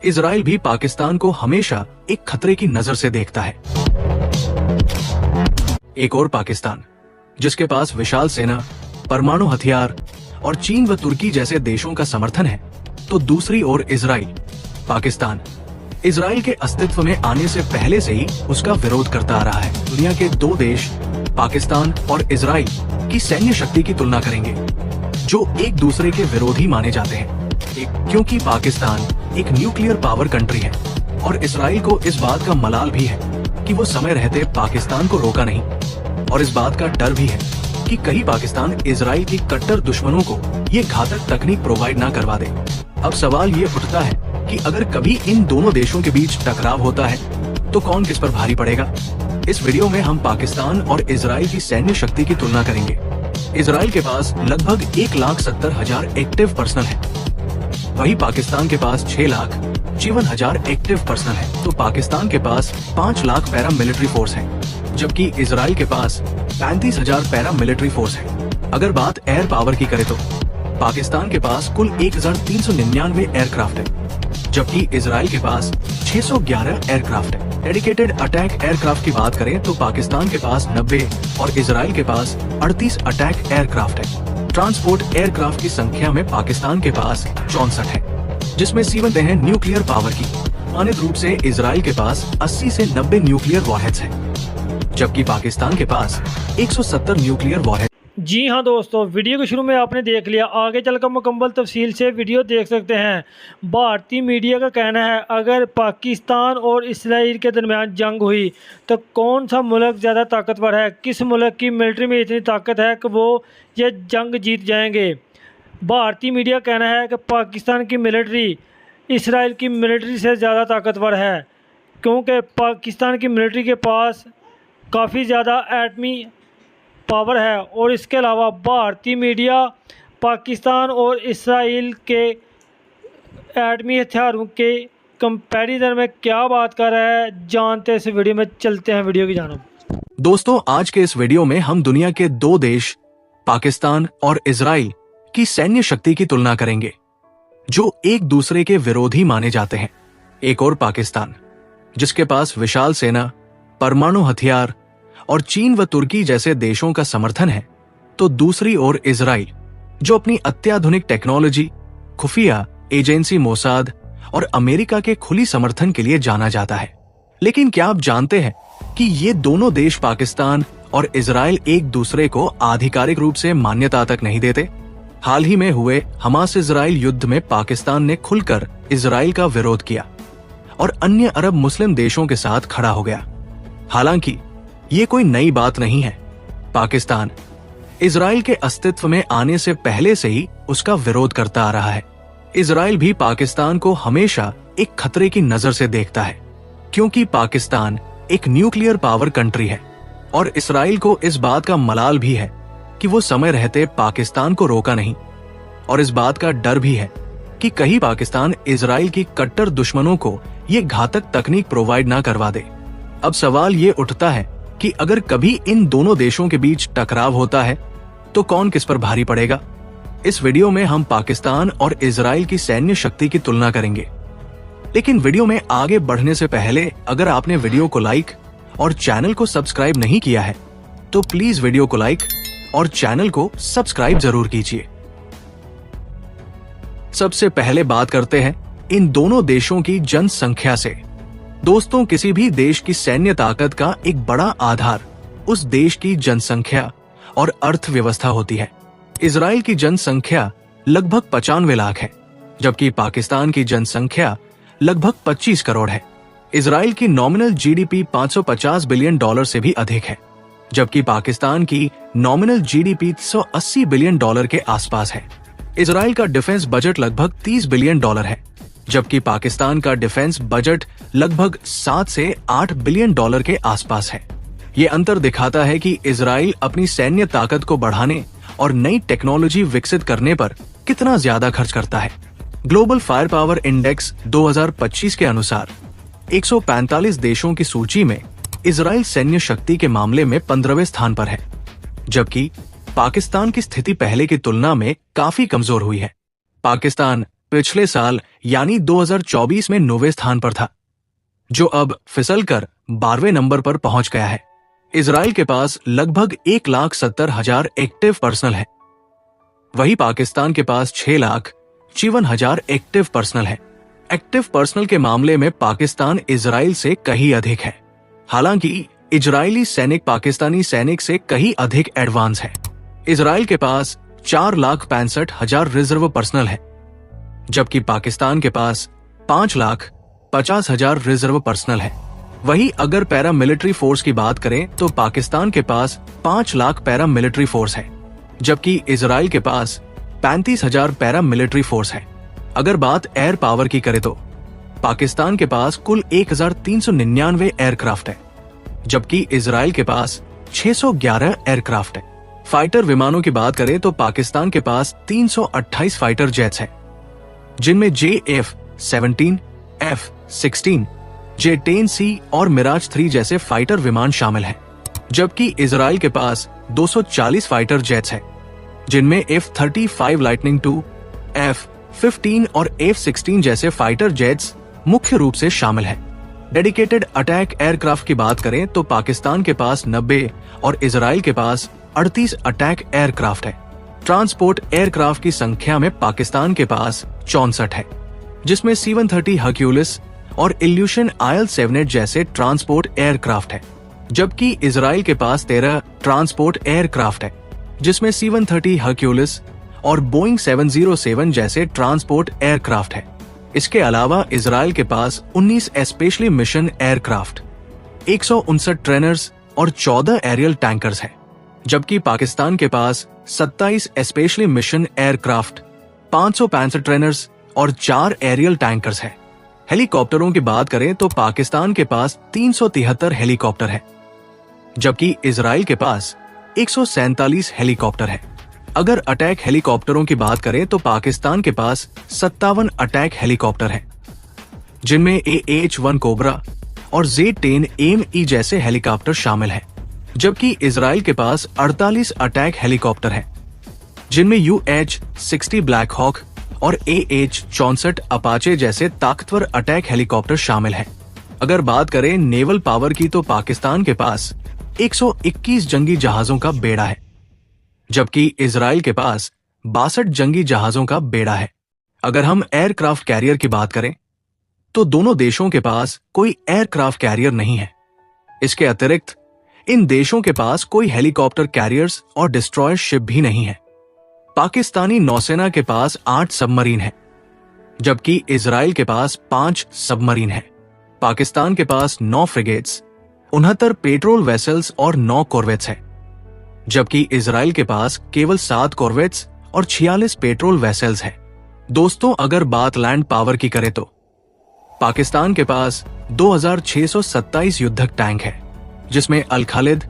Israel भी पाकिस्तान को हमेशा एक खतरे की नजर से देखता है। एक और पाकिस्तान, जिसके पास विशाल सेना, परमाणु हथियार और चीन व तुर्की जैसे देशों का समर्थन है, तो दूसरी ओर इजराइल। पाकिस्तान इजराइल के अस्तित्व में आने से पहले से ही उसका विरोध करता आ रहा है। दुनिया के दो देश पाकिस्तान और इजराइल की सैन्य शक्ति की तुलना करेंगे, जो एक दूसरे के विरोधी माने जाते हैं। क्योंकि पाकिस्तान एक न्यूक्लियर पावर कंट्री है और इजराइल को इस बात का मलाल भी है कि वो समय रहते पाकिस्तान को रोका नहीं, और इस बात का डर भी है कि कहीं पाकिस्तान इजराइल की कट्टर दुश्मनों को ये घातक तकनीक प्रोवाइड ना करवा दे। अब सवाल ये उठता है कि अगर कभी इन दोनों देशों के बीच टकराव होता है तो कौन किस पर भारी पड़ेगा। इस वीडियो में हम पाकिस्तान और इजराइल की सैन्य शक्ति की तुलना करेंगे। इजराइल के पास लगभग 1,70,000 एक्टिव पर्सनल है, वहीं पाकिस्तान के पास 6,52,000 एक्टिव पर्सनल है। तो पाकिस्तान के पास 5 लाख पैरा मिलिट्री फोर्स है, जबकि इजराइल के पास 35,000 पैरा मिलिट्री फोर्स है। अगर बात एयर पावर की करें तो पाकिस्तान के पास कुल 1,399 एयरक्राफ्ट है, जबकि इजराइल के पास 611 एयरक्राफ्ट है। डेडिकेटेड अटैक एयरक्राफ्ट की बात करें तो पाकिस्तान के पास 90 और इजराइल के पास 38 अटैक एयरक्राफ्ट है। ट्रांसपोर्ट एयरक्राफ्ट की संख्या में पाकिस्तान के पास 64 है, जिसमें सीमित हैं न्यूक्लियर पावर की। मानित रूप से इजराइल के पास 80 से 90 न्यूक्लियर वॉरहेड्स हैं, जबकि पाकिस्तान के पास 170 न्यूक्लियर वॉरहेड। जी हाँ दोस्तों, वीडियो के शुरू में आपने देख लिया, आगे चलकर मुकम्मल तफसील से वीडियो देख सकते हैं। भारतीय मीडिया का कहना है अगर पाकिस्तान और इसराइल के दरमियान जंग हुई तो कौन सा मुल्क ज़्यादा ताकतवर है, किस मुल्क की मिलिट्री में इतनी ताकत है कि वो ये जंग जीत जाएंगे। भारतीय मीडिया का कहना है कि पाकिस्तान की मिलिट्री इसराइल की मिलिट्री से ज़्यादा ताकतवर है, क्योंकि पाकिस्तान की मिलिट्री के पास काफ़ी ज़्यादा एटमी पावर है। और इसके अलावा भारतीय मीडिया पाकिस्तान और इसराइल के एटमी हथियारों के कंपैरिजन में क्या बात कर रहा है, जानते हैं इस वीडियो में। चलते हैं वीडियो की जानिब। दोस्तों, आज के इस वीडियो में हम दुनिया के दो देश पाकिस्तान और इजराइल की सैन्य शक्ति की तुलना करेंगे, जो एक दूसरे के विरोधी माने जाते हैं। एक और पाकिस्तान, जिसके पास विशाल सेना, परमाणु हथियार और चीन व तुर्की जैसे देशों का समर्थन है, तो दूसरी ओर इजराइल, जो अपनी अत्याधुनिक टेक्नोलॉजी, खुफिया एजेंसी मोसाद और अमेरिका के खुली समर्थन के लिए जाना जाता है। लेकिन क्या आप जानते हैं कि ये दोनों देश पाकिस्तान और इजराइल एक दूसरे को आधिकारिक रूप से मान्यता तक नहीं देते। हाल ही में हुए हमास इजराइल युद्ध में पाकिस्तान ने खुलकर इजराइल का विरोध किया और अन्य अरब मुस्लिम देशों के साथ खड़ा हो गया। हालांकि ये कोई नई बात नहीं है। पाकिस्तान इजराइल के अस्तित्व में आने से पहले से ही उसका विरोध करता आ रहा है। इजराइल भी पाकिस्तान को हमेशा एक खतरे की नजर से देखता है, क्योंकि पाकिस्तान एक न्यूक्लियर पावर कंट्री है और इजराइल को इस बात का मलाल भी है कि वो समय रहते पाकिस्तान को रोका नहीं, और इस बात का डर भी है कि कहीं पाकिस्तान इजराइल की कट्टर दुश्मनों को ये घातक तकनीक प्रोवाइड ना करवा दे। अब सवाल ये उठता है कि अगर कभी इन दोनों देशों के बीच टकराव होता है तो कौन किस पर भारी पड़ेगा। इस वीडियो में हम पाकिस्तान और इजराइल की सैन्य शक्ति की तुलना करेंगे। लेकिन वीडियो में आगे बढ़ने से पहले अगर आपने वीडियो को लाइक और चैनल को सब्सक्राइब नहीं किया है तो प्लीज वीडियो को लाइक और चैनल को सब्सक्राइब जरूर कीजिए। सबसे पहले बात करते हैं इन दोनों देशों की जनसंख्या से। दोस्तों, किसी भी देश की सैन्य ताकत का एक बड़ा आधार उस देश की जनसंख्या और अर्थव्यवस्था होती है। इजराइल की जनसंख्या लगभग 95 लाख है, जबकि पाकिस्तान की जनसंख्या लगभग 25 करोड़ है। इजराइल की नॉमिनल जीडीपी $550 बिलियन से भी अधिक है, जबकि पाकिस्तान की नॉमिनल जीडीपी $180 बिलियन के आसपास है। इजराइल का डिफेंस बजट लगभग $30 बिलियन है, जबकि पाकिस्तान का डिफेंस बजट लगभग 7 से 8 बिलियन डॉलर के आसपास है। ये अंतर दिखाता है कि इजराइल अपनी सैन्य ताकत को बढ़ाने और नई टेक्नोलॉजी विकसित करने पर कितना ज्यादा खर्च करता है। ग्लोबल फायर पावर इंडेक्स 2025 के अनुसार 145 देशों की सूची में इजराइल सैन्य शक्ति के मामले में 15वें स्थान पर है, जबकि पाकिस्तान की स्थिति पहले की तुलना में काफी कमजोर हुई है। पाकिस्तान पिछले साल यानी 2024 में 9वें स्थान पर था, जो अब फिसलकर 12वें नंबर पर पहुंच गया है। इजराइल के पास लगभग 1,70,000 एक्टिव पर्सनल है, वही पाकिस्तान के पास 6,54,000 एक्टिव पर्सनल है। एक्टिव पर्सनल के मामले में पाकिस्तान इजराइल से कहीं अधिक है। हालांकि इजरायली सैनिक पाकिस्तानी सैनिक से कहीं अधिक एडवांस है। इजराइल के पास 4,65,000 रिजर्व पर्सनल है, जबकि पाकिस्तान के पास 5,50,000 रिजर्व पर्सनल है। वहीं अगर पैरा मिलिट्री फोर्स की बात करें तो पाकिस्तान के पास 5 लाख पैरा मिलिट्री फोर्स है, जबकि इजराइल के पास 35,000 पैरा मिलिट्री फोर्स है। अगर बात एयर पावर की करें तो पाकिस्तान के पास कुल 1,399 एयरक्राफ्ट है, जबकि इजराइल के पास 611 एयरक्राफ्ट है। फाइटर विमानों की बात करें तो पाकिस्तान के पास 328 फाइटर जेट्स हैं, जिनमें JF-17, F-16, J-10C और मिराज 3 जैसे फाइटर विमान शामिल हैं, जबकि इजराइल के पास 240 फाइटर जेट्स हैं, जिनमें F-35 लाइटनिंग II, F-15 और F-16 जैसे फाइटर जेट्स मुख्य रूप से शामिल हैं। डेडिकेटेड अटैक एयरक्राफ्ट की बात करें तो पाकिस्तान के पास 90 और इजराइल के पास 38 अटैक एयरक्राफ्ट है। ट्रांसपोर्ट एयरक्राफ्ट की संख्या में पाकिस्तान के पास 64 है, जिसमें C-130 हर्क्यूलिस और इल्यूशन IL-78 जैसे ट्रांसपोर्ट एयरक्राफ्ट है, जबकि इजराइल के पास 13 ट्रांसपोर्ट एयरक्राफ्ट है, जिसमें C-130 हर्क्यूलिस और बोइंग 707 जैसे ट्रांसपोर्ट एयरक्राफ्ट है। इसके अलावा इजराइल के पास 19 स्पेशली मिशन एयरक्राफ्ट, 159 ट्रेनर्स और 14 एरियल टैंकर्स है, जबकि पाकिस्तान के पास 27 स्पेशली मिशन एयरक्राफ्ट, 565 ट्रेनर्स और 4 एरियल टैंकर्स है। हेलीकॉप्टरों की बात करें तो पाकिस्तान के पास 373 हेलीकॉप्टर है, जबकि इजराइल के पास 147 हेलीकॉप्टर है। अगर अटैक हेलीकॉप्टरों की बात करें तो पाकिस्तान के पास 57 अटैक हेलीकॉप्टर है, जिनमें AH-1 कोबरा और Z-10 AME जैसे हेलीकॉप्टर शामिल है, जबकि इजराइल के पास 48 अटैक हेलीकॉप्टर है, जिनमें UH-60 ब्लैक हॉक और AH-64 अपाचे जैसे ताकतवर अटैक हेलीकॉप्टर शामिल हैं। अगर बात करें नेवल पावर की तो पाकिस्तान के पास 121 जंगी जहाजों का बेड़ा है, जबकि इजराइल के पास 62 जंगी जहाजों का बेड़ा है। अगर हम एयरक्राफ्ट कैरियर की बात करें तो दोनों देशों के पास कोई एयरक्राफ्ट कैरियर नहीं है। इसके अतिरिक्त इन देशों के पास कोई हेलीकॉप्टर कैरियर्स और डिस्ट्रॉयर शिप भी नहीं है। पाकिस्तानी नौसेना के पास 8 सबमरीन है, जबकि इजराइल के पास 5 सबमरीन है। पाकिस्तान के पास 9 फ्रिगेट्स, 69 पेट्रोल वेसल्स और 9 कॉर्वेट्स है, जबकि इजराइल के पास केवल 7 कॉर्वेट्स और 46 पेट्रोल वेसल्स है। दोस्तों, अगर बात लैंड पावर की करें तो पाकिस्तान के पास 2627 युद्धक टैंक है, जिसमें अल खालिद,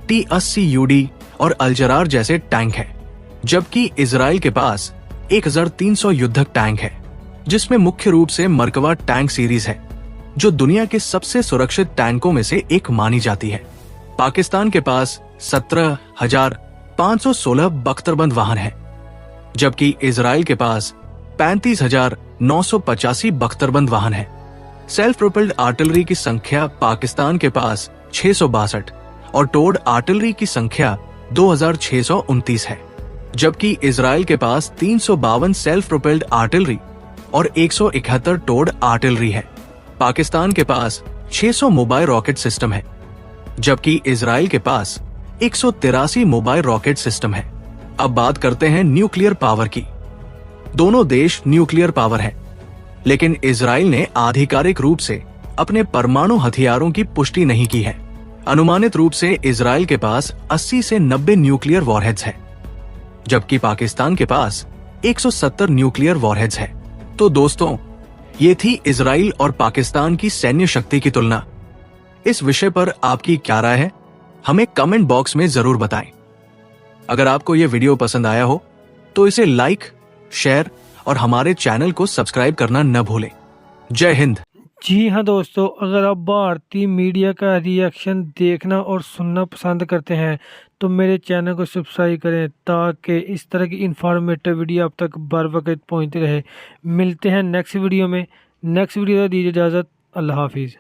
T-80 UD और अल-जरार जैसे टैंक है, जबकि इजराइल के पास 1300 युद्धक टैंक है, जिसमें मुख्य रूप से मर्कवा टैंक सीरीज है, जो दुनिया के सबसे सुरक्षित टैंकों में से एक मानी जाती है। पाकिस्तान के पास 17,516 बख्तरबंद वाहन है, जबकि इजराइल के पास 35,985 बख्तरबंद वाहन है। सेल्फ प्रोपेल्ड आर्टिलरी की संख्या पाकिस्तान के पास 662 और टोड आर्टिलरी की संख्या 2629 है, जबकि इजराइल के पास 352 सेल्फ प्रोपेल्ड आर्टिलरी और 171 टोड आर्टिलरी है। पाकिस्तान के पास 600 मोबाइल रॉकेट सिस्टम है, जबकि इजराइल के पास 183 मोबाइल रॉकेट सिस्टम है। अब बात करते हैं न्यूक्लियर पावर की। दोनों देश न्यूक्लियर पावर है, लेकिन इजराइल ने आधिकारिक रूप से अपने परमाणु हथियारों की पुष्टि नहीं की है। अनुमानित रूप से इजराइल के पास 80 से 90 न्यूक्लियर वॉरहेड्स है, जबकि पाकिस्तान के पास 170 न्यूक्लियर वॉरहेड्स है। तो दोस्तों, ये थी इजराइल और पाकिस्तान की सैन्य शक्ति की तुलना। इस विषय पर आपकी क्या राय है, हमें कमेंट बॉक्स में जरूर बताएं। अगर आपको ये वीडियो पसंद आया हो तो इसे लाइक, शेयर और हमारे चैनल को सब्सक्राइब करना न भूलें। जय हिंद। जी हाँ दोस्तों, अगर आप भारतीय मीडिया का रिएक्शन देखना और सुनना पसंद करते हैं तो मेरे चैनल को सब्सक्राइब करें ताकि इस तरह की इंफॉर्मेटिव वीडियो आप तक बर वक्त पहुँचती रहे। मिलते हैं नेक्स्ट वीडियो में। नेक्स्ट वीडियो दीजिए इजाज़त। अल्लाह हाफिज़।